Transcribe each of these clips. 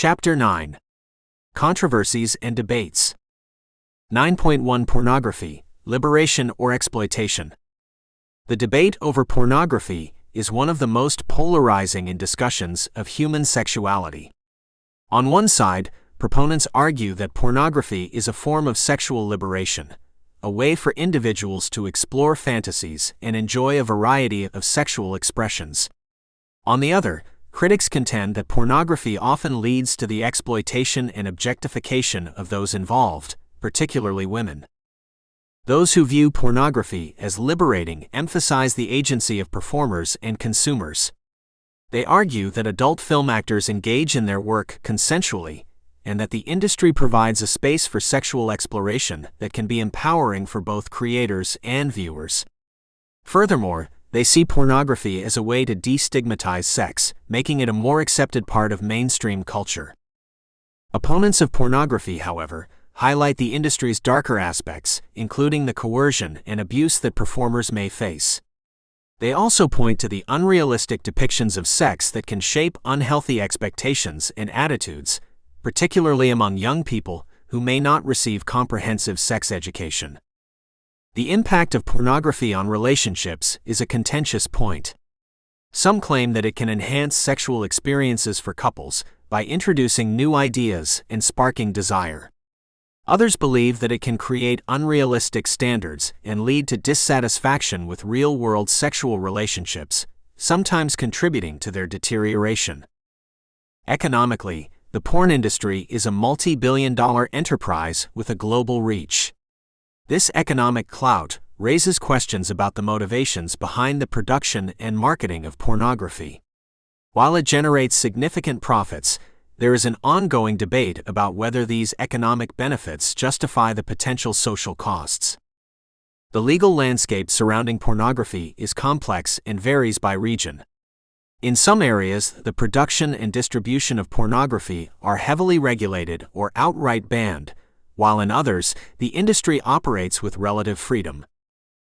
Chapter 9. Controversies and Debates. 9.1 Pornography, Liberation or Exploitation. The debate over pornography is one of the most polarizing in discussions of human sexuality. On one side, proponents argue that pornography is a form of sexual liberation, a way for individuals to explore fantasies and enjoy a variety of sexual expressions. On the other, critics contend that pornography often leads to the exploitation and objectification of those involved, particularly women. Those who view pornography as liberating emphasize the agency of performers and consumers. They argue that adult film actors engage in their work consensually, and that the industry provides a space for sexual exploration that can be empowering for both creators and viewers. Furthermore, they see pornography as a way to destigmatize sex, making it a more accepted part of mainstream culture. Opponents of pornography, however, highlight the industry's darker aspects, including the coercion and abuse that performers may face. They also point to the unrealistic depictions of sex that can shape unhealthy expectations and attitudes, particularly among young people who may not receive comprehensive sex education. The impact of pornography on relationships is a contentious point. Some claim that it can enhance sexual experiences for couples by introducing new ideas and sparking desire. Others believe that it can create unrealistic standards and lead to dissatisfaction with real-world sexual relationships, sometimes contributing to their deterioration. Economically, the porn industry is a multi-billion-dollar enterprise with a global reach. This economic clout raises questions about the motivations behind the production and marketing of pornography. While it generates significant profits, there is an ongoing debate about whether these economic benefits justify the potential social costs. The legal landscape surrounding pornography is complex and varies by region. In some areas, the production and distribution of pornography are heavily regulated or outright banned, while in others, the industry operates with relative freedom.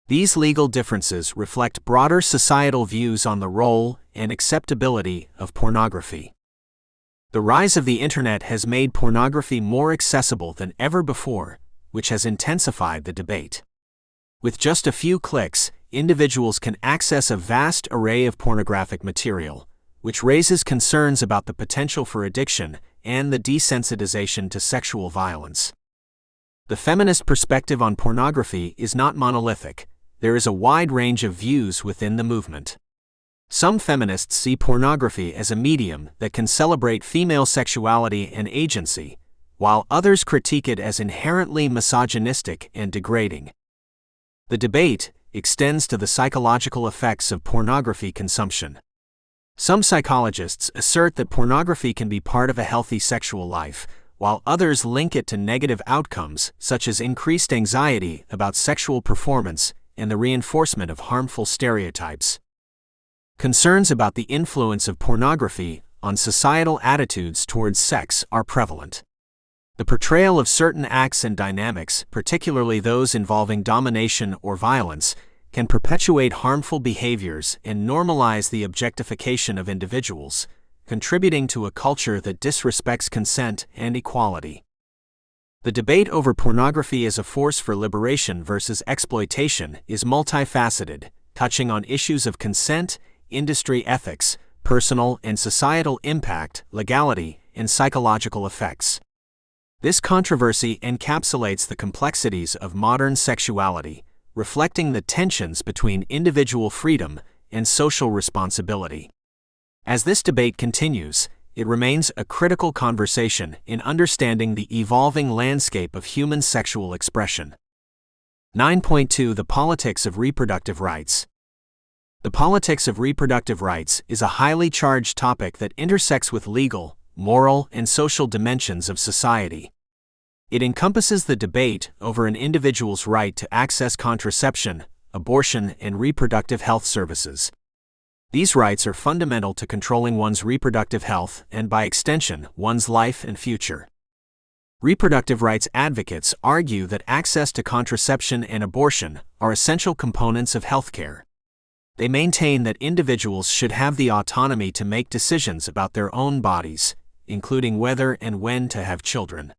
These legal differences reflect broader societal views on the role and acceptability of pornography. The rise of the Internet has made pornography more accessible than ever before, which has intensified the debate. With just a few clicks, individuals can access a vast array of pornographic material, which raises concerns about the potential for addiction and the desensitization to sexual violence. The feminist perspective on pornography is not monolithic. There is a wide range of views within the movement. Some feminists see pornography as a medium that can celebrate female sexuality and agency, while others critique it as inherently misogynistic and degrading. The debate extends to the psychological effects of pornography consumption. Some psychologists assert that pornography can be part of a healthy sexual life, while others link it to negative outcomes such as increased anxiety about sexual performance and the reinforcement of harmful stereotypes. Concerns about the influence of pornography on societal attitudes towards sex are prevalent. The portrayal of certain acts and dynamics, particularly those involving domination or violence, can perpetuate harmful behaviors and normalize the objectification of individuals, contributing to a culture that disrespects consent and equality. The debate over pornography as a force for liberation versus exploitation is multifaceted, touching on issues of consent, industry ethics, personal and societal impact, legality, and psychological effects. This controversy encapsulates the complexities of modern sexuality, reflecting the tensions between individual freedom and social responsibility. As this debate continues, it remains a critical conversation in understanding the evolving landscape of human sexual expression. 9.2 The Politics of Reproductive Rights. The politics of reproductive rights is a highly charged topic that intersects with legal, moral, and social dimensions of society. It encompasses the debate over an individual's right to access contraception, abortion, and reproductive health services. These rights are fundamental to controlling one's reproductive health and, by extension, one's life and future. Reproductive rights advocates argue that access to contraception and abortion are essential components of healthcare. They maintain that individuals should have the autonomy to make decisions about their own bodies, including whether and when to have children.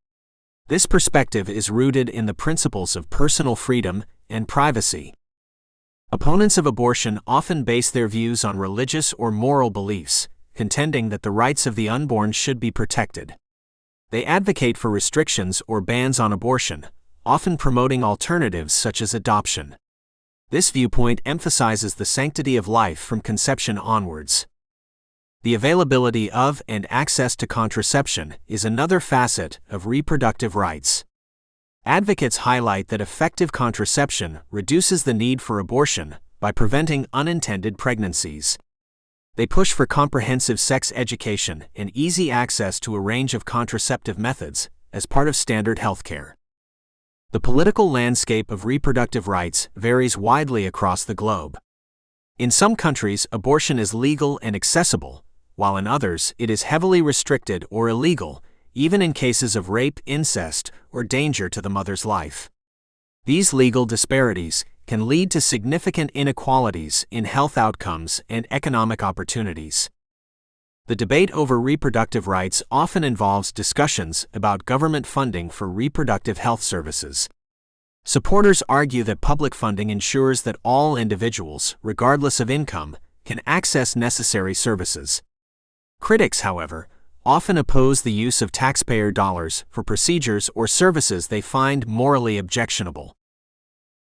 This perspective is rooted in the principles of personal freedom and privacy. Opponents of abortion often base their views on religious or moral beliefs, contending that the rights of the unborn should be protected. They advocate for restrictions or bans on abortion, often promoting alternatives such as adoption. This viewpoint emphasizes the sanctity of life from conception onwards. The availability of and access to contraception is another facet of reproductive rights. Advocates highlight that effective contraception reduces the need for abortion by preventing unintended pregnancies. They push for comprehensive sex education and easy access to a range of contraceptive methods as part of standard healthcare. The political landscape of reproductive rights varies widely across the globe. In some countries, abortion is legal and accessible, while in others, it is heavily restricted or illegal, even in cases of rape, incest, or danger to the mother's life. These legal disparities can lead to significant inequalities in health outcomes and economic opportunities. The debate over reproductive rights often involves discussions about government funding for reproductive health services. Supporters argue that public funding ensures that all individuals, regardless of income, can access necessary services. Critics, however, often oppose the use of taxpayer dollars for procedures or services they find morally objectionable.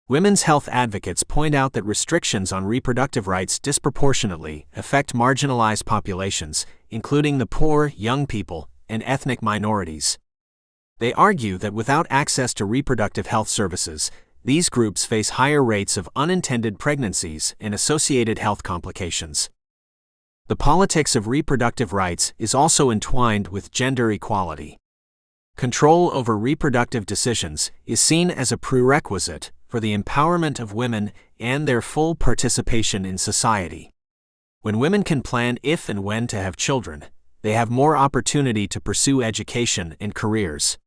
Women's health advocates point out that restrictions on reproductive rights disproportionately affect marginalized populations, including the poor, young people, and ethnic minorities. They argue that without access to reproductive health services, these groups face higher rates of unintended pregnancies and associated health complications. The politics of reproductive rights is also entwined with gender equality. Control over reproductive decisions is seen as a prerequisite for the empowerment of women and their full participation in society. When women can plan if and when to have children, they have more opportunity to pursue education and careers.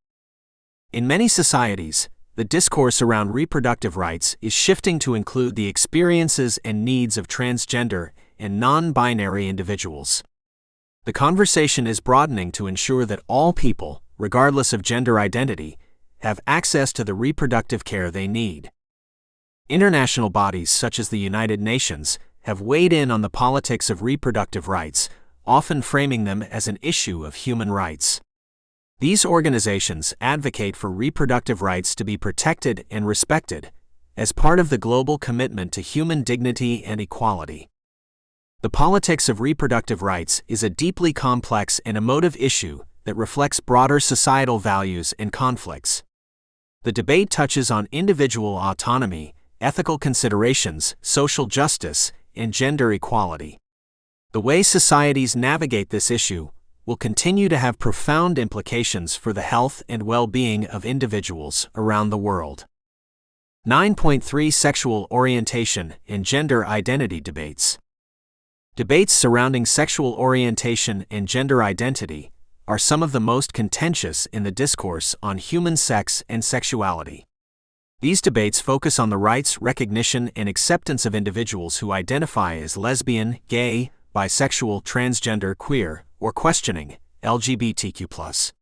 In many societies, the discourse around reproductive rights is shifting to include the experiences and needs of transgender and non-binary individuals. The conversation is broadening to ensure that all people, regardless of gender identity, have access to the reproductive care they need. International bodies such as the United Nations have weighed in on the politics of reproductive rights, often framing them as an issue of human rights. These organizations advocate for reproductive rights to be protected and respected as part of the global commitment to human dignity and equality. The politics of reproductive rights is a deeply complex and emotive issue that reflects broader societal values and conflicts. The debate touches on individual autonomy, ethical considerations, social justice, and gender equality. The way societies navigate this issue will continue to have profound implications for the health and well-being of individuals around the world. 9.3 Sexual orientation and gender identity debates. Debates surrounding sexual orientation and gender identity are some of the most contentious in the discourse on human sex and sexuality. These debates focus on the rights, recognition, and acceptance of individuals who identify as lesbian, gay, bisexual, transgender, queer, or questioning LGBTQ+.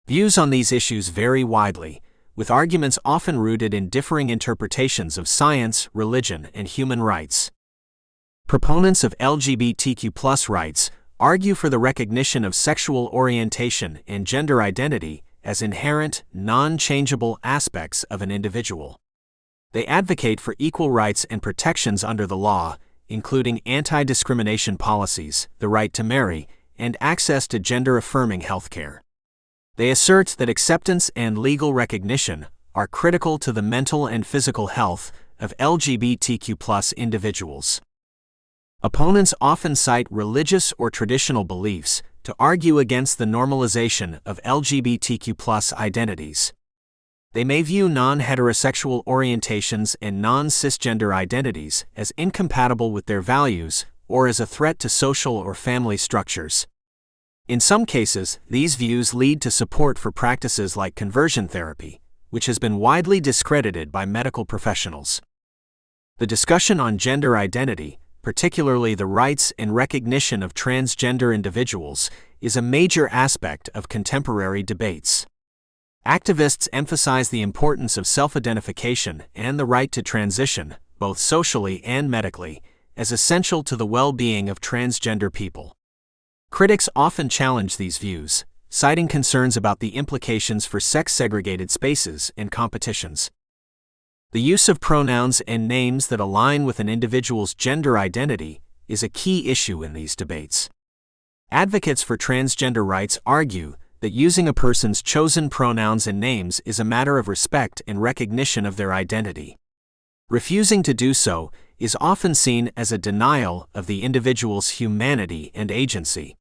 Views on these issues vary widely, with arguments often rooted in differing interpretations of science, religion, and human rights. Proponents of LGBTQ+ rights argue for the recognition of sexual orientation and gender identity as inherent, non-changeable aspects of an individual. They advocate for equal rights and protections under the law, including anti-discrimination policies, the right to marry, and access to gender-affirming healthcare. They assert that acceptance and legal recognition are critical to the mental and physical health of LGBTQ+ individuals. Opponents often cite religious or traditional beliefs to argue against the normalization of LGBTQ+ identities. They may view non-heterosexual orientations and non-cisgender identities as incompatible with their values or as a threat to social or family structures. In some cases, these views lead to support for practices like conversion therapy, which has been widely discredited by medical professionals. The discussion on gender identity, particularly the rights and recognition of transgender individuals, is a major aspect of contemporary debates. Activists emphasize the importance of self-identification and the right to transition, both socially and medically, as essential to the well-being of transgender people. Critics often challenge these views, citing concerns about the implications for sex-segregated spaces and competitions. The use of pronouns and names that align with an individual's gender identity is a key issue in these debates. Advocates for transgender rights argue that using a person's chosen pronouns and names is a matter of respect and recognition of their identity. Refusing to do so is often seen as a denial of the individual's humanity and agency.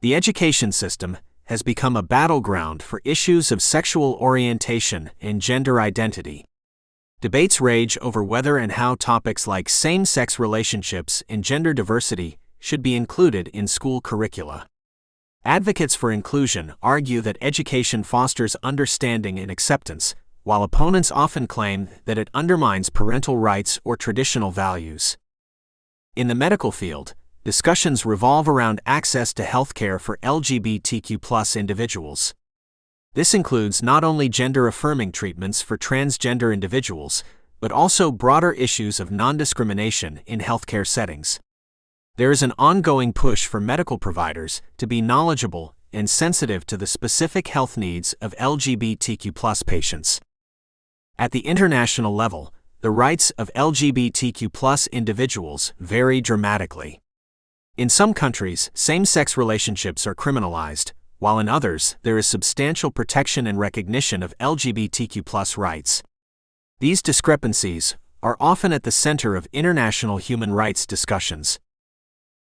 The education system has become a battleground for issues of sexual orientation and gender identity. Debates rage over whether and how topics like same-sex relationships and gender diversity should be included in school curricula. Advocates for inclusion argue that education fosters understanding and acceptance, while opponents often claim that it undermines parental rights or traditional values. In the medical field, discussions revolve around access to healthcare for LGBTQ+ individuals. This includes not only gender-affirming treatments for transgender individuals, but also broader issues of non-discrimination in healthcare settings. There is an ongoing push for medical providers to be knowledgeable and sensitive to the specific health needs of LGBTQ+ patients. At the international level, the rights of LGBTQ+ individuals vary dramatically. In some countries, same-sex relationships are criminalized, while in others, there is substantial protection and recognition of LGBTQ+ rights. These discrepancies are often at the center of international human rights discussions.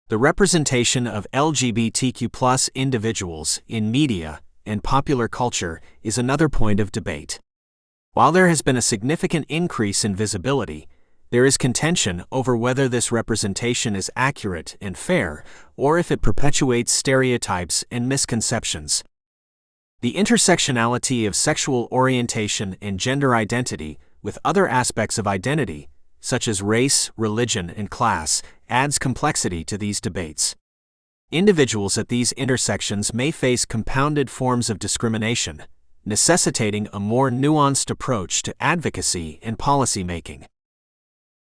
The representation of LGBTQ+ individuals in media and popular culture is another point of debate. While there has been a significant increase in visibility, there is contention over whether this representation is accurate and fair, or if it perpetuates stereotypes and misconceptions. The intersectionality of sexual orientation and gender identity with other aspects of identity, such as race, religion, and class, adds complexity to these debates. Individuals at these intersections may face compounded forms of discrimination, necessitating a more nuanced approach to advocacy and policy making.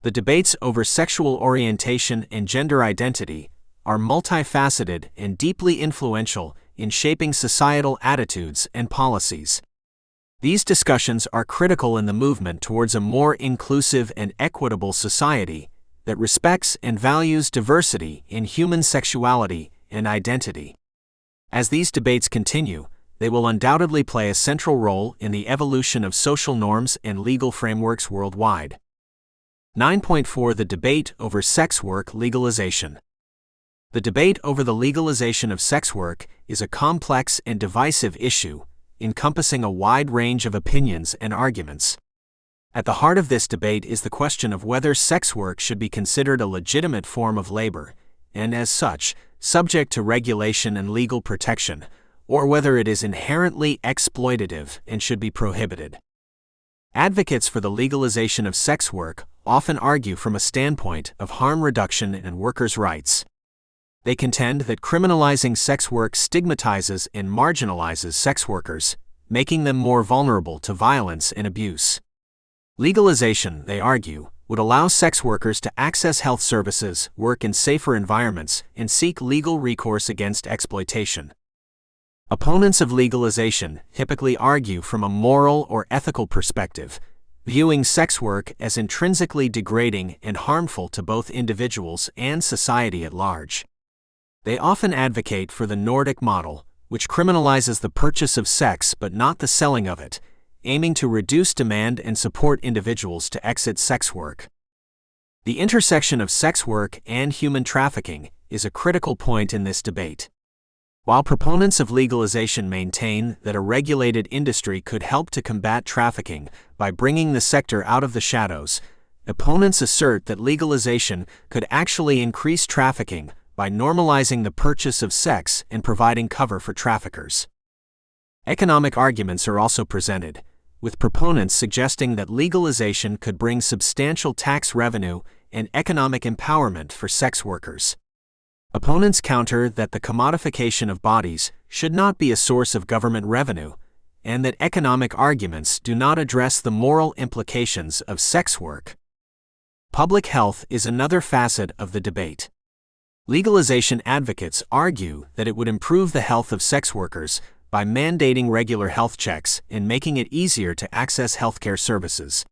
The debates over sexual orientation and gender identity are multifaceted and deeply influential in shaping societal attitudes and policies. These discussions are critical in the movement towards a more inclusive and equitable society that respects and values diversity in human sexuality and identity. As these debates continue, they will undoubtedly play a central role in the evolution of social norms and legal frameworks worldwide. 9.4 The debate over sex work legalization. The debate over the legalization of sex work is a complex and divisive issue, encompassing a wide range of opinions and arguments. At the heart of this debate is the question of whether sex work should be considered a legitimate form of labor, and as such, subject to regulation and legal protection, or whether it is inherently exploitative and should be prohibited. Advocates for the legalization of sex work often argue from a standpoint of harm reduction and workers' rights. They contend that criminalizing sex work stigmatizes and marginalizes sex workers, making them more vulnerable to violence and abuse. Legalization, they argue, would allow sex workers to access health services, work in safer environments, and seek legal recourse against exploitation. Opponents of legalization typically argue from a moral or ethical perspective, viewing sex work as intrinsically degrading and harmful to both individuals and society at large. They often advocate for the Nordic model, which criminalizes the purchase of sex but not the selling of it, aiming to reduce demand and support individuals to exit sex work. The intersection of sex work and human trafficking is a critical point in this debate. While proponents of legalization maintain that a regulated industry could help to combat trafficking by bringing the sector out of the shadows, opponents assert that legalization could actually increase trafficking by normalizing the purchase of sex and providing cover for traffickers. Economic arguments are also presented, with proponents suggesting that legalization could bring substantial tax revenue and economic empowerment for sex workers. Opponents counter that the commodification of bodies should not be a source of government revenue, and that economic arguments do not address the moral implications of sex work. Public health is another facet of the debate. Legalization advocates argue that it would improve the health of sex workers by mandating regular health checks and making it easier to access healthcare services.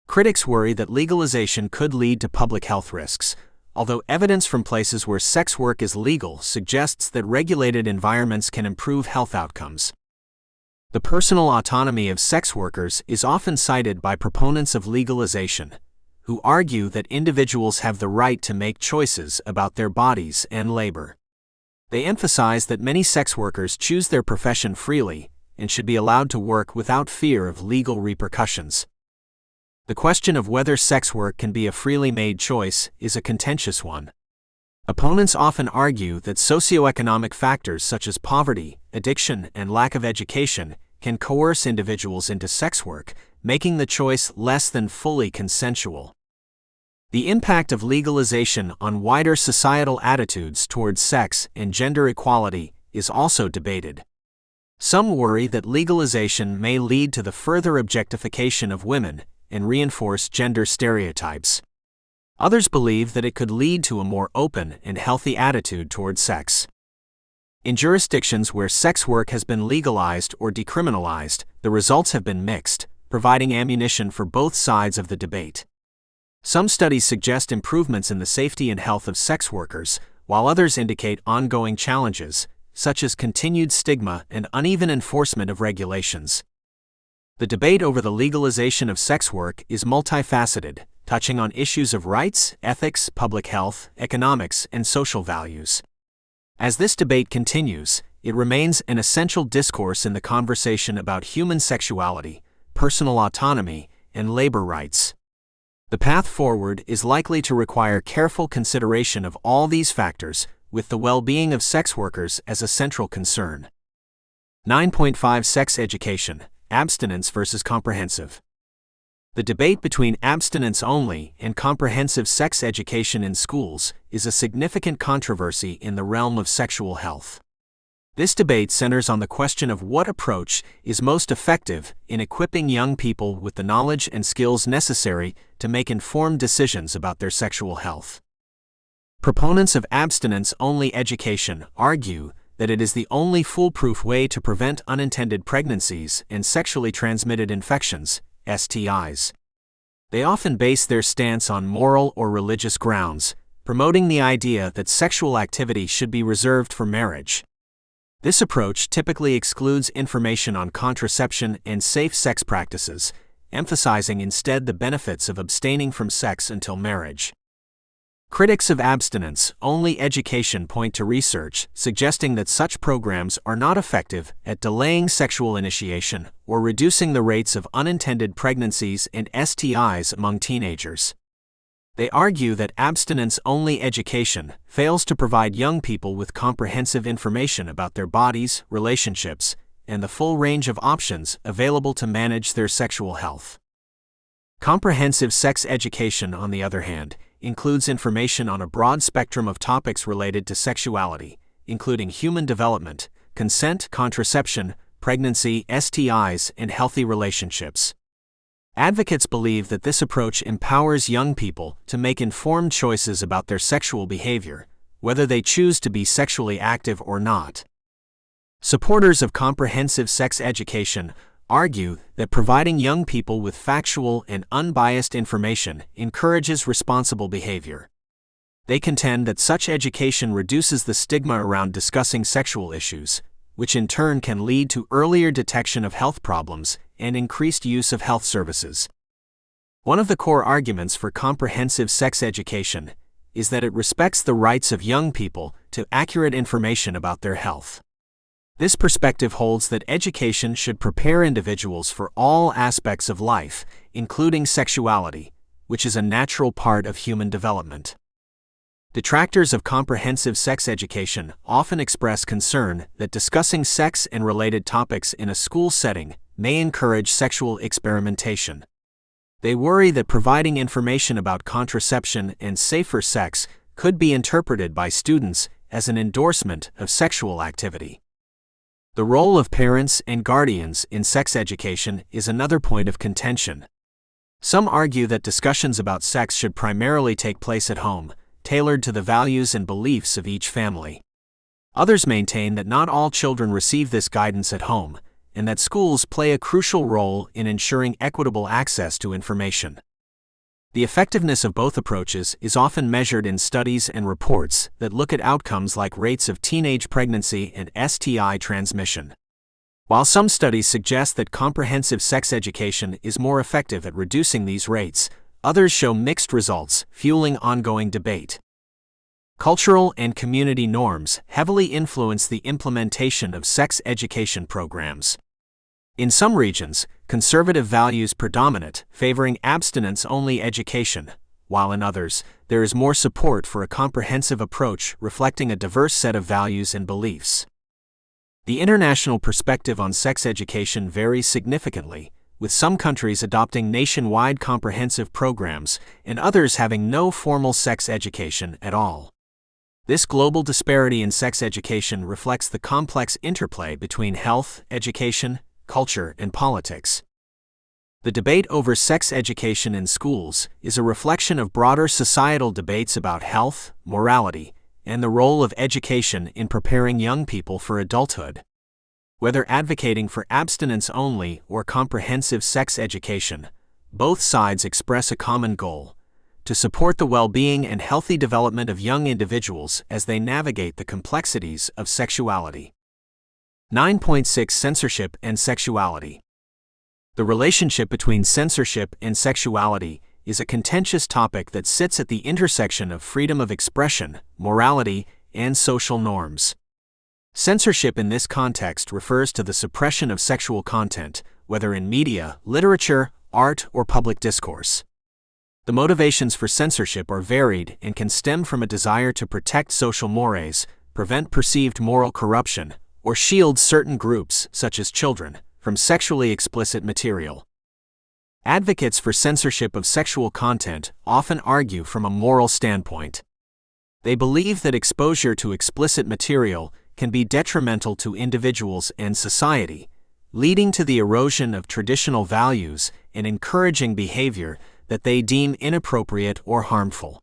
Critics worry that legalization could lead to public health risks, although evidence from places where sex work is legal suggests that regulated environments can improve health outcomes. The personal autonomy of sex workers is often cited by proponents of legalization, who argue that individuals have the right to make choices about their bodies and labor. They emphasize that many sex workers choose their profession freely and should be allowed to work without fear of legal repercussions. The question of whether sex work can be a freely made choice is a contentious one. Opponents often argue that socioeconomic factors such as poverty, addiction, and lack of education can coerce individuals into sex work, making the choice less than fully consensual. The impact of legalization on wider societal attitudes towards sex and gender equality is also debated. Some worry that legalization may lead to the further objectification of women and reinforce gender stereotypes. Others believe that it could lead to a more open and healthy attitude toward sex. In jurisdictions where sex work has been legalized or decriminalized, the results have been mixed, providing ammunition for both sides of the debate. Some studies suggest improvements in the safety and health of sex workers, while others indicate ongoing challenges, such as continued stigma and uneven enforcement of regulations. The debate over the legalization of sex work is multifaceted, touching on issues of rights, ethics, public health, economics, and social values. As this debate continues, it remains an essential discourse in the conversation about human sexuality, personal autonomy, and labor rights. The path forward is likely to require careful consideration of all these factors, with the well-being of sex workers as a central concern. 9.5 Sex education. Abstinence versus comprehensive. The debate between abstinence only and comprehensive sex education in schools is a significant controversy in the realm of sexual health. This debate centers on the question of what approach is most effective in equipping young people with the knowledge and skills necessary to make informed decisions about their sexual health. Proponents of abstinence-only education argue that it is the only foolproof way to prevent unintended pregnancies and sexually transmitted infections, STIs. They often base their stance on moral or religious grounds, promoting the idea that sexual activity should be reserved for marriage. This approach typically excludes information on contraception and safe sex practices, emphasizing instead the benefits of abstaining from sex until marriage. Critics of abstinence-only education point to research suggesting that such programs are not effective at delaying sexual initiation or reducing the rates of unintended pregnancies and STIs among teenagers. They argue that abstinence-only education fails to provide young people with comprehensive information about their bodies, relationships, and the full range of options available to manage their sexual health. Comprehensive sex education, on the other hand, includes information on a broad spectrum of topics related to sexuality, including human development, consent, contraception, pregnancy, STIs, and healthy relationships. Advocates believe that this approach empowers young people to make informed choices about their sexual behavior, whether they choose to be sexually active or not. Supporters of comprehensive sex education argue that providing young people with factual and unbiased information encourages responsible behavior. They contend that such education reduces the stigma around discussing sexual issues, which in turn can lead to earlier detection of health problems and increased use of health services. One of the core arguments for comprehensive sex education is that it respects the rights of young people to accurate information about their health. This perspective holds that education should prepare individuals for all aspects of life, including sexuality, which is a natural part of human development. Detractors of comprehensive sex education often express concern that discussing sex and related topics in a school setting may encourage sexual experimentation. They worry that providing information about contraception and safer sex could be interpreted by students as an endorsement of sexual activity. The role of parents and guardians in sex education is another point of contention. Some argue that discussions about sex should primarily take place at home, tailored to the values and beliefs of each family. Others maintain that not all children receive this guidance at home, and that schools play a crucial role in ensuring equitable access to information. The effectiveness of both approaches is often measured in studies and reports that look at outcomes like rates of teenage pregnancy and STI transmission. While some studies suggest that comprehensive sex education is more effective at reducing these rates, others show mixed results, fueling ongoing debate. Cultural and community norms heavily influence the implementation of sex education programs. In some regions, conservative values predominate, favoring abstinence-only education, while in others, there is more support for a comprehensive approach reflecting a diverse set of values and beliefs. The international perspective on sex education varies significantly, with some countries adopting nationwide comprehensive programs and others having no formal sex education at all. This global disparity in sex education reflects the complex interplay between health, education, culture, and politics. The debate over sex education in schools is a reflection of broader societal debates about health, morality, and the role of education in preparing young people for adulthood. Whether advocating for abstinence-only or comprehensive sex education, both sides express a common goal: to support the well-being and healthy development of young individuals as they navigate the complexities of sexuality. 9.6 Censorship and Sexuality. The relationship between censorship and sexuality is a contentious topic that sits at the intersection of freedom of expression, morality, and social norms. Censorship in this context refers to the suppression of sexual content, whether in media, literature, art, or public discourse. The motivations for censorship are varied and can stem from a desire to protect social mores, prevent perceived moral corruption, or shield certain groups, such as children, from sexually explicit material. Advocates for censorship of sexual content often argue from a moral standpoint. They believe that exposure to explicit material can be detrimental to individuals and society, leading to the erosion of traditional values and encouraging behavior that they deem inappropriate or harmful.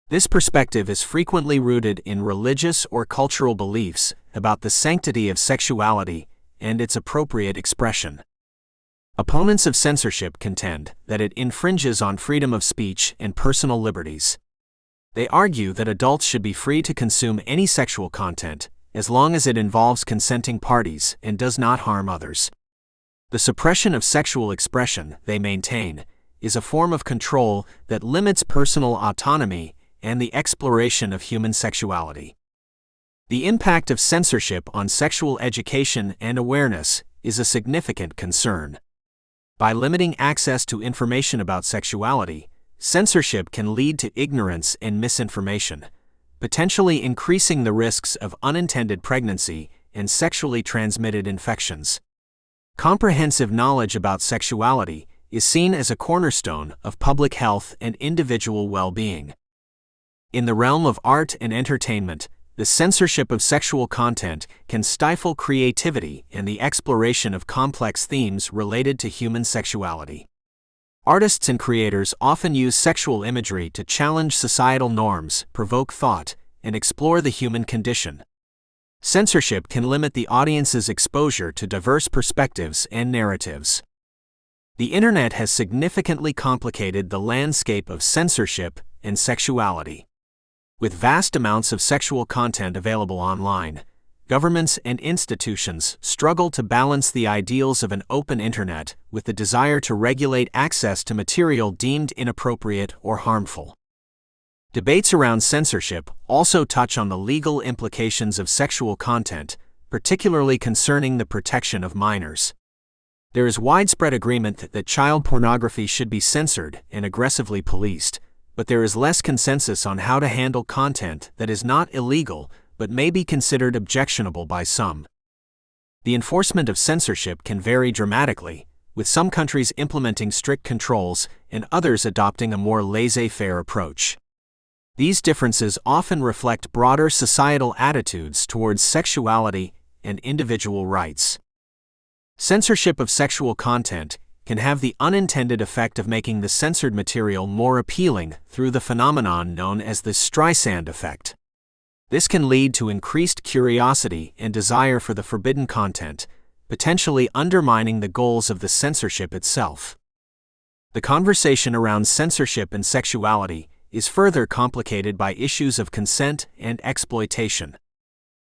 This perspective is frequently rooted in religious or cultural beliefs about the sanctity of sexuality and its appropriate expression. Opponents of censorship contend that it infringes on freedom of speech and personal liberties. They argue that adults should be free to consume any sexual content, as long as it involves consenting parties and does not harm others. The suppression of sexual expression, they maintain, is a form of control that limits personal autonomy and the exploration of human sexuality. The impact of censorship on sexual education and awareness is a significant concern. By limiting access to information about sexuality, censorship can lead to ignorance and misinformation, potentially increasing the risks of unintended pregnancy and sexually transmitted infections. Comprehensive knowledge about sexuality is seen as a cornerstone of public health and individual well-being. In the realm of art and entertainment, the censorship of sexual content can stifle creativity and the exploration of complex themes related to human sexuality. Artists and creators often use sexual imagery to challenge societal norms, provoke thought, and explore the human condition. Censorship can limit the audience's exposure to diverse perspectives and narratives. The Internet has significantly complicated the landscape of censorship and sexuality. With vast amounts of sexual content available online, governments and institutions struggle to balance the ideals of an open internet with the desire to regulate access to material deemed inappropriate or harmful. Debates around censorship also touch on the legal implications of sexual content, particularly concerning the protection of minors. There is widespread agreement that child pornography should be censored and aggressively policed, but there is less consensus on how to handle content that is not illegal but may be considered objectionable by some. The enforcement of censorship can vary dramatically, with some countries implementing strict controls and others adopting a more laissez-faire approach. These differences often reflect broader societal attitudes towards sexuality and individual rights. Censorship of sexual content can have the unintended effect of making the censored material more appealing through the phenomenon known as the Streisand effect. This can lead to increased curiosity and desire for the forbidden content, potentially undermining the goals of the censorship itself. The conversation around censorship and sexuality is further complicated by issues of consent and exploitation.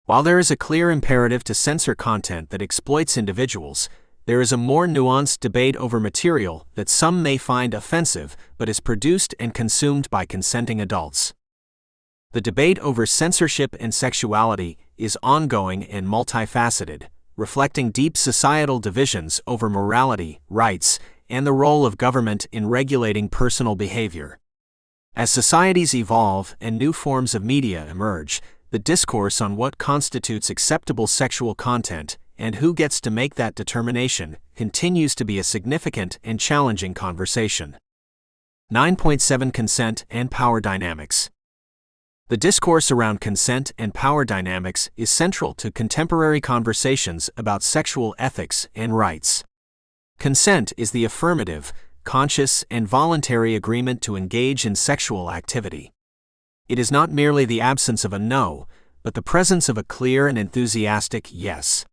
While there is a clear imperative to censor content that exploits individuals, there is a more nuanced debate over material that some may find offensive but is produced and consumed by consenting adults. The debate over censorship and sexuality is ongoing and multifaceted, reflecting deep societal divisions over morality, rights, and the role of government in regulating personal behavior. As societies evolve and new forms of media emerge, the discourse on what constitutes acceptable sexual content and who gets to make that determination continues to be a significant and challenging conversation. 9.7 Consent and Power Dynamics. The discourse around consent and power dynamics is central to contemporary conversations about sexual ethics and rights. Consent is the affirmative, conscious, and voluntary agreement to engage in sexual activity. It is not merely the absence of a no, but the presence of a clear and enthusiastic yes.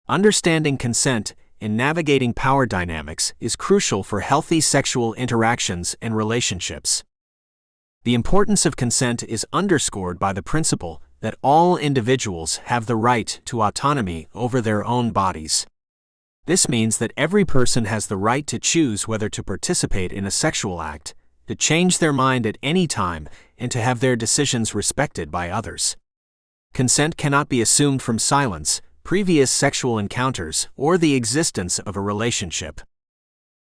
Understanding consent and navigating power dynamics is crucial for healthy sexual interactions and relationships. The importance of consent is underscored by the principle that all individuals have the right to autonomy over their own bodies. This means that every person has the right to choose whether to participate in a sexual act, to change their mind at any time, and to have their decisions respected by others. Consent cannot be assumed from silence, previous sexual encounters, or the existence of a relationship.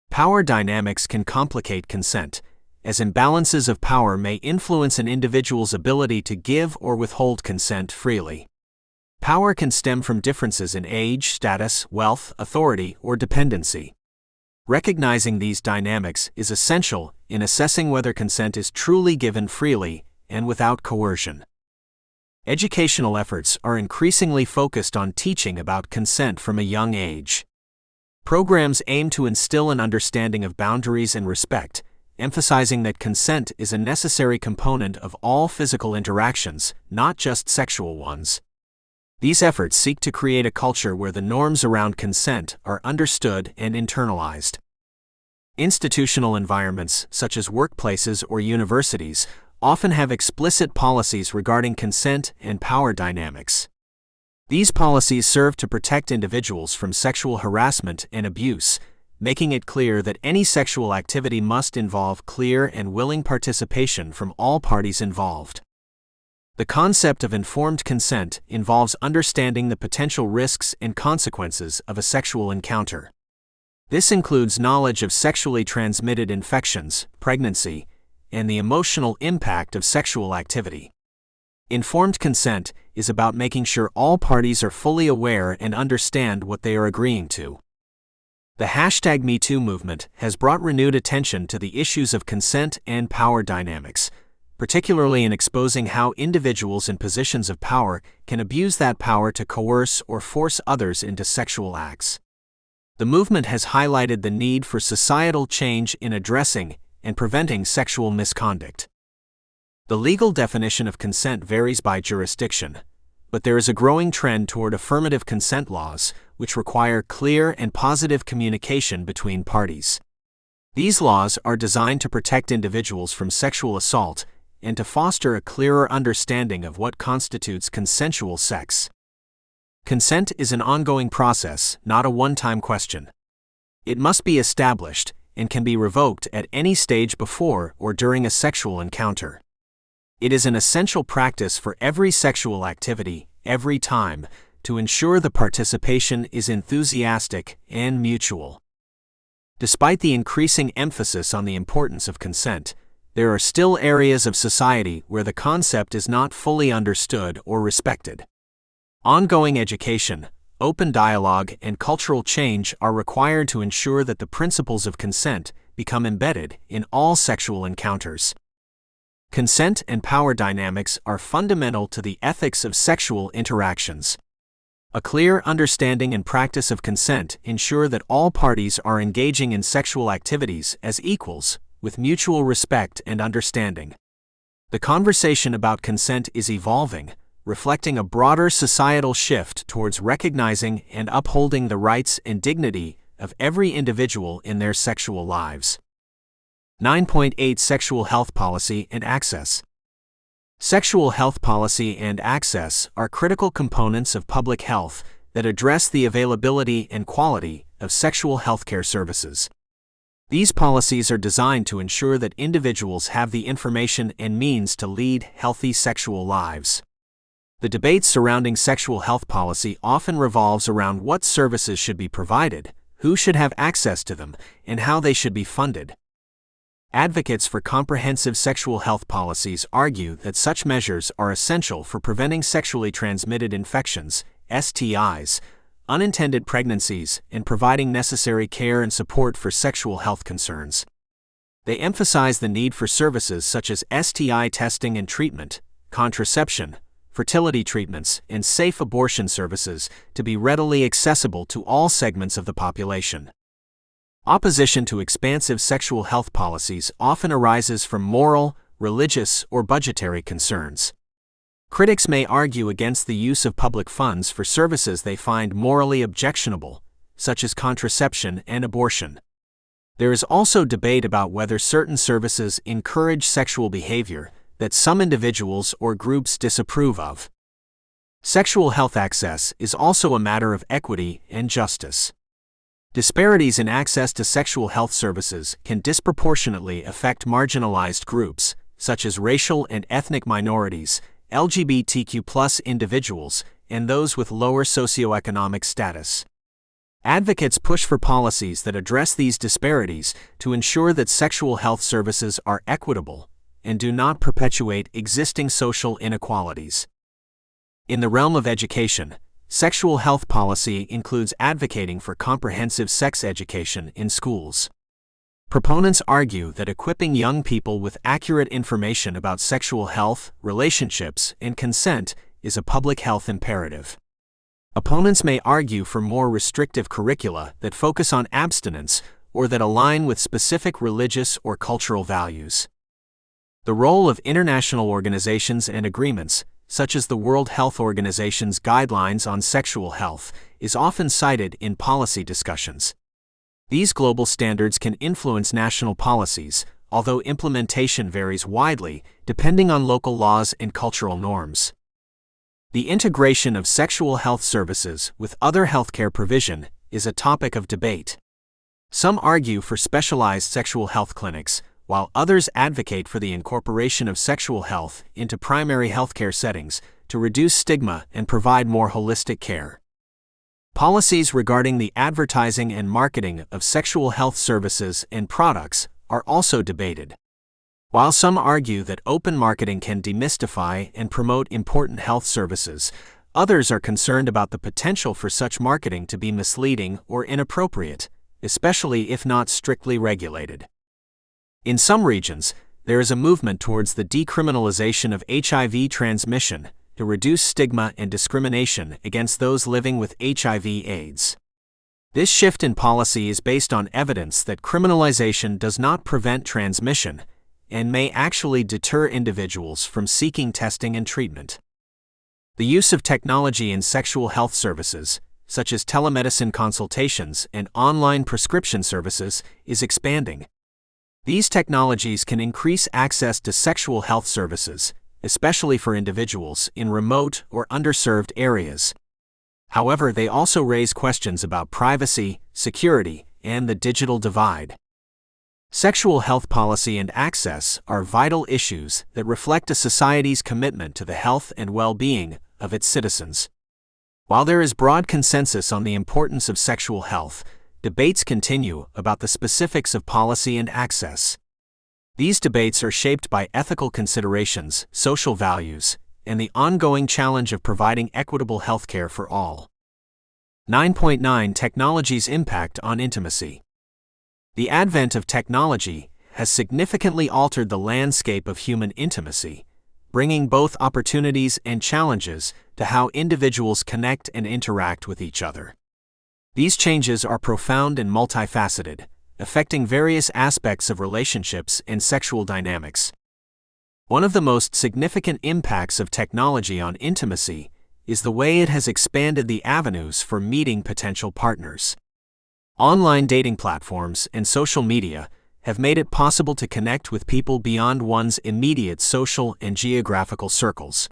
Power dynamics can complicate consent, as imbalances of power may influence an individual's ability to give or withhold consent freely. Power can stem from differences in age, status, wealth, authority, or dependency. Recognizing these dynamics is essential in assessing whether consent is truly given freely and without coercion. Educational efforts are increasingly focused on teaching about consent from a young age. Programs aim to instill an understanding of boundaries and respect, emphasizing that consent is a necessary component of all physical interactions, not just sexual ones. These efforts seek to create a culture where the norms around consent are understood and internalized. Institutional environments, such as workplaces or universities, often have explicit policies regarding consent and power dynamics. These policies serve to protect individuals from sexual harassment and abuse, making it clear that any sexual activity must involve clear and willing participation from all parties involved. The concept of informed consent involves understanding the potential risks and consequences of a sexual encounter. This includes knowledge of sexually transmitted infections, pregnancy, and the emotional impact of sexual activity. Informed consent is about making sure all parties are fully aware and understand what they are agreeing to. The #MeToo movement has brought renewed attention to the issues of consent and power dynamics, particularly in exposing how individuals in positions of power can abuse that power to coerce or force others into sexual acts. The movement has highlighted the need for societal change in addressing and preventing sexual misconduct. The legal definition of consent varies by jurisdiction, but there is a growing trend toward affirmative consent laws, which require clear and positive communication between parties. These laws are designed to protect individuals from sexual assault and to foster a clearer understanding of what constitutes consensual sex. Consent is an ongoing process, not a one-time question. It must be established and can be revoked at any stage before or during a sexual encounter. It is an essential practice for every sexual activity, every time, to ensure the participation is enthusiastic and mutual. Despite the increasing emphasis on the importance of consent, there are still areas of society where the concept is not fully understood or respected. Ongoing education, open dialogue, and cultural change are required to ensure that the principles of consent become embedded in all sexual encounters. Consent and power dynamics are fundamental to the ethics of sexual interactions. A clear understanding and practice of consent ensure that all parties are engaging in sexual activities as equals, with mutual respect and understanding. The conversation about consent is evolving, reflecting a broader societal shift towards recognizing and upholding the rights and dignity of every individual in their sexual lives. 9.8 Sexual Health Policy and Access. Sexual health policy and access are critical components of public health that address the availability and quality of sexual healthcare services. These policies are designed to ensure that individuals have the information and means to lead healthy sexual lives. The debate surrounding sexual health policy often revolves around what services should be provided, who should have access to them, and how they should be funded. Advocates for comprehensive sexual health policies argue that such measures are essential for preventing sexually transmitted infections, STIs, unintended pregnancies, and providing necessary care and support for sexual health concerns. They emphasize the need for services such as STI testing and treatment, contraception, fertility treatments, and safe abortion services to be readily accessible to all segments of the population. Opposition to expansive sexual health policies often arises from moral, religious, or budgetary concerns. Critics may argue against the use of public funds for services they find morally objectionable, such as contraception and abortion. There is also debate about whether certain services encourage sexual behavior that some individuals or groups disapprove of. Sexual health access is also a matter of equity and justice. Disparities in access to sexual health services can disproportionately affect marginalized groups, such as racial and ethnic minorities, LGBTQ+ individuals, and those with lower socioeconomic status. Advocates push for policies that address these disparities to ensure that sexual health services are equitable and do not perpetuate existing social inequalities. In the realm of education, sexual health policy includes advocating for comprehensive sex education in schools. Proponents argue that equipping young people with accurate information about sexual health, relationships, and consent is a public health imperative. Opponents may argue for more restrictive curricula that focus on abstinence or that align with specific religious or cultural values. The role of international organizations and agreements, such as the World Health Organization's guidelines on sexual health, is often cited in policy discussions. These global standards can influence national policies, although implementation varies widely depending on local laws and cultural norms. The integration of sexual health services with other healthcare provision is a topic of debate. Some argue for specialized sexual health clinics, while others advocate for the incorporation of sexual health into primary healthcare settings to reduce stigma and provide more holistic care. Policies regarding the advertising and marketing of sexual health services and products are also debated. While some argue that open marketing can demystify and promote important health services, others are concerned about the potential for such marketing to be misleading or inappropriate, especially if not strictly regulated. In some regions, there is a movement towards the decriminalization of HIV transmission to reduce stigma and discrimination against those living with HIV/AIDS. This shift in policy is based on evidence that criminalization does not prevent transmission and may actually deter individuals from seeking testing and treatment. The use of technology in sexual health services, such as telemedicine consultations and online prescription services, is expanding. These technologies can increase access to sexual health services, especially for individuals in remote or underserved areas. However, they also raise questions about privacy, security, and the digital divide. Sexual health policy and access are vital issues that reflect a society's commitment to the health and well-being of its citizens. While there is broad consensus on the importance of sexual health, debates continue about the specifics of policy and access. These debates are shaped by ethical considerations, social values, and the ongoing challenge of providing equitable healthcare for all. 9.9 Technology's Impact on Intimacy. The advent of technology has significantly altered the landscape of human intimacy, bringing both opportunities and challenges to how individuals connect and interact with each other. These changes are profound and multifaceted, affecting various aspects of relationships and sexual dynamics. One of the most significant impacts of technology on intimacy is the way it has expanded the avenues for meeting potential partners. Online dating platforms and social media have made it possible to connect with people beyond one's immediate social and geographical circles.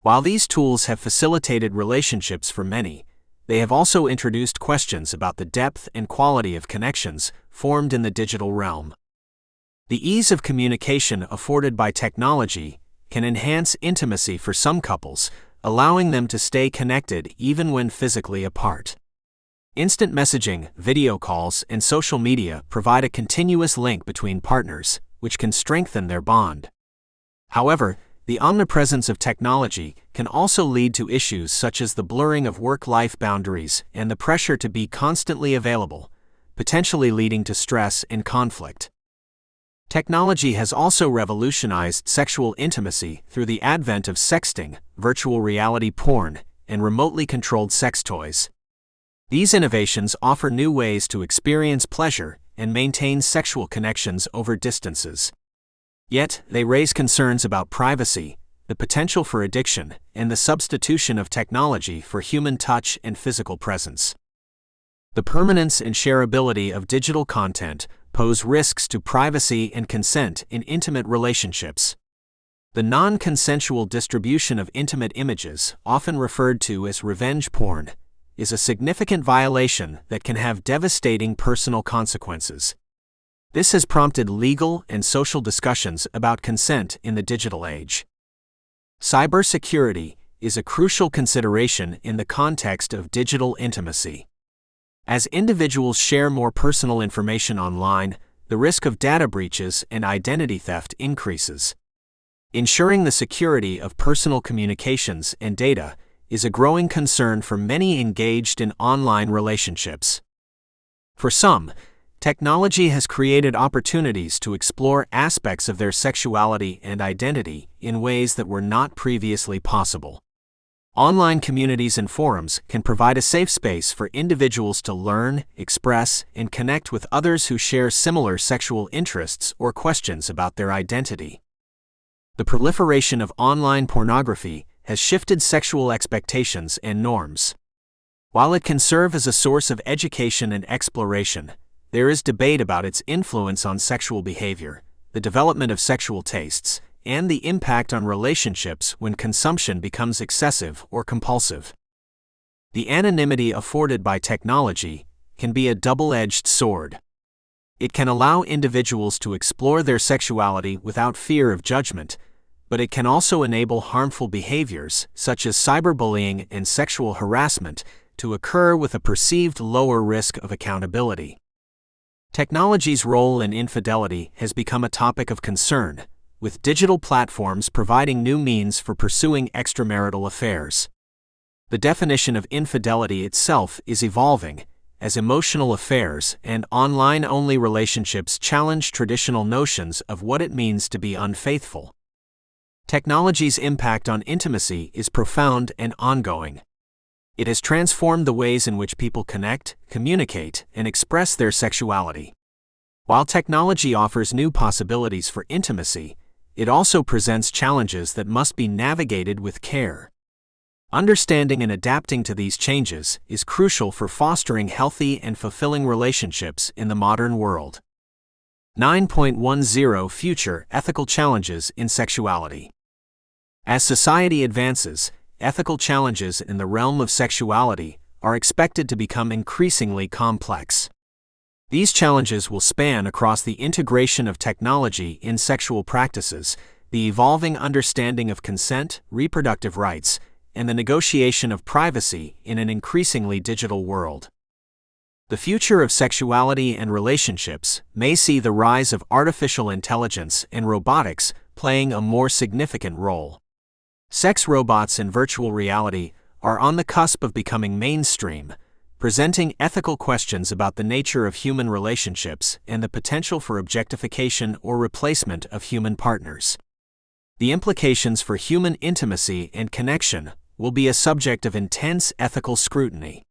While these tools have facilitated relationships for many, they have also introduced questions about the depth and quality of connections formed in the digital realm. The ease of communication afforded by technology can enhance intimacy for some couples, allowing them to stay connected even when physically apart. Instant messaging, video calls, and social media provide a continuous link between partners, which can strengthen their bond. However, the omnipresence of technology can also lead to issues such as the blurring of work-life boundaries and the pressure to be constantly available, potentially leading to stress and conflict. Technology has also revolutionized sexual intimacy through the advent of sexting, virtual reality porn, and remotely controlled sex toys. These innovations offer new ways to experience pleasure and maintain sexual connections over distances. Yet, they raise concerns about privacy, the potential for addiction, and the substitution of technology for human touch and physical presence. The permanence and shareability of digital content pose risks to privacy and consent in intimate relationships. The non-consensual distribution of intimate images, often referred to as revenge porn, is a significant violation that can have devastating personal consequences. This has prompted legal and social discussions about consent in the digital age. Cybersecurity is a crucial consideration in the context of digital intimacy. As individuals share more personal information online, the risk of data breaches and identity theft increases. Ensuring the security of personal communications and data is a growing concern for many engaged in online relationships. For some, technology has created opportunities to explore aspects of their sexuality and identity in ways that were not previously possible. Online communities and forums can provide a safe space for individuals to learn, express, and connect with others who share similar sexual interests or questions about their identity. The proliferation of online pornography has shifted sexual expectations and norms. While it can serve as a source of education and exploration, there is debate about its influence on sexual behavior, the development of sexual tastes, and the impact on relationships when consumption becomes excessive or compulsive. The anonymity afforded by technology can be a double-edged sword. It can allow individuals to explore their sexuality without fear of judgment, but it can also enable harmful behaviors, such as cyberbullying and sexual harassment, to occur with a perceived lower risk of accountability. Technology's role in infidelity has become a topic of concern, with digital platforms providing new means for pursuing extramarital affairs. The definition of infidelity itself is evolving, as emotional affairs and online-only relationships challenge traditional notions of what it means to be unfaithful. Technology's impact on intimacy is profound and ongoing. It has transformed the ways in which people connect, communicate, and express their sexuality. While technology offers new possibilities for intimacy, it also presents challenges that must be navigated with care. Understanding and adapting to these changes is crucial for fostering healthy and fulfilling relationships in the modern world. 9.10 Future Ethical Challenges in Sexuality. As society advances, ethical challenges in the realm of sexuality are expected to become increasingly complex. These challenges will span across the integration of technology in sexual practices, the evolving understanding of consent, reproductive rights, and the negotiation of privacy in an increasingly digital world. The future of sexuality and relationships may see the rise of artificial intelligence and robotics playing a more significant role. Sex robots and virtual reality are on the cusp of becoming mainstream, presenting ethical questions about the nature of human relationships and the potential for objectification or replacement of human partners. The implications for human intimacy and connection will be a subject of intense ethical scrutiny.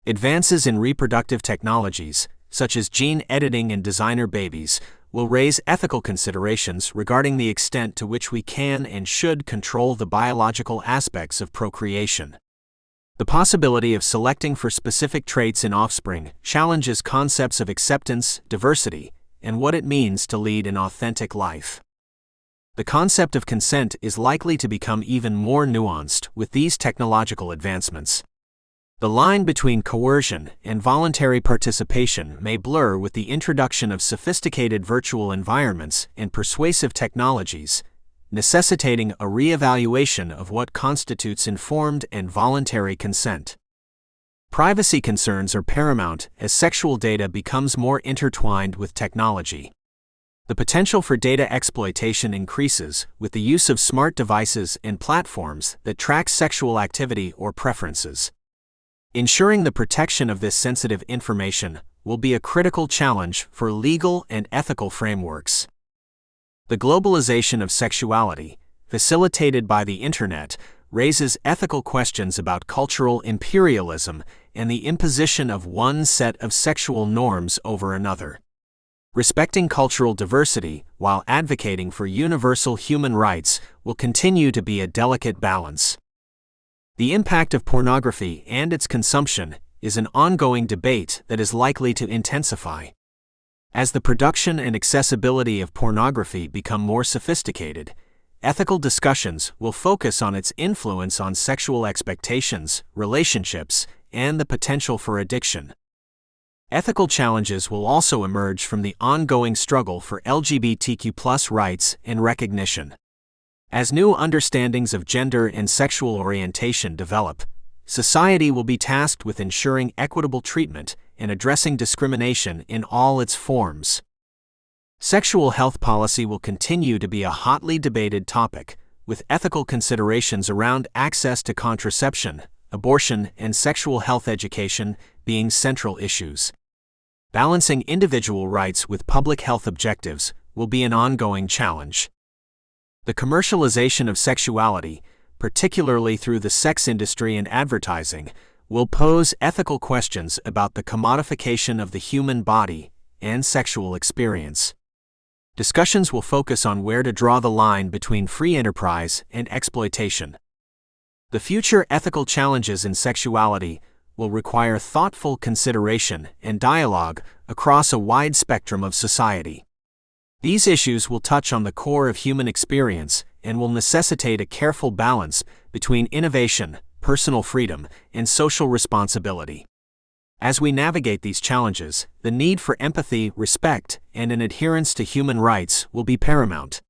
Advances in reproductive technologies, such as gene editing and designer babies, will raise ethical considerations regarding the extent to which we can and should control the biological aspects of procreation. The possibility of selecting for specific traits in offspring challenges concepts of acceptance, diversity, and what it means to lead an authentic life. The concept of consent is likely to become even more nuanced with these technological advancements. The line between coercion and voluntary participation may blur with the introduction of sophisticated virtual environments and persuasive technologies, necessitating a re-evaluation of what constitutes informed and voluntary consent. Privacy concerns are paramount as sexual data becomes more intertwined with technology. The potential for data exploitation increases with the use of smart devices and platforms that track sexual activity or preferences. Ensuring the protection of this sensitive information will be a critical challenge for legal and ethical frameworks. The globalization of sexuality, facilitated by the Internet, raises ethical questions about cultural imperialism and the imposition of one set of sexual norms over another. Respecting cultural diversity while advocating for universal human rights will continue to be a delicate balance. The impact of pornography and its consumption is an ongoing debate that is likely to intensify. As the production and accessibility of pornography become more sophisticated, ethical discussions will focus on its influence on sexual expectations, relationships, and the potential for addiction. Ethical challenges will also emerge from the ongoing struggle for LGBTQ+ rights and recognition. As new understandings of gender and sexual orientation develop, society will be tasked with ensuring equitable treatment and addressing discrimination in all its forms. Sexual health policy will continue to be a hotly debated topic, with ethical considerations around access to contraception, abortion, and sexual health education being central issues. Balancing individual rights with public health objectives will be an ongoing challenge. The commercialization of sexuality, particularly through the sex industry and advertising, will pose ethical questions about the commodification of the human body and sexual experience. Discussions will focus on where to draw the line between free enterprise and exploitation. The future ethical challenges in sexuality will require thoughtful consideration and dialogue across a wide spectrum of society. These issues will touch on the core of human experience and will necessitate a careful balance between innovation, personal freedom, and social responsibility. As we navigate these challenges, the need for empathy, respect, and an adherence to human rights will be paramount.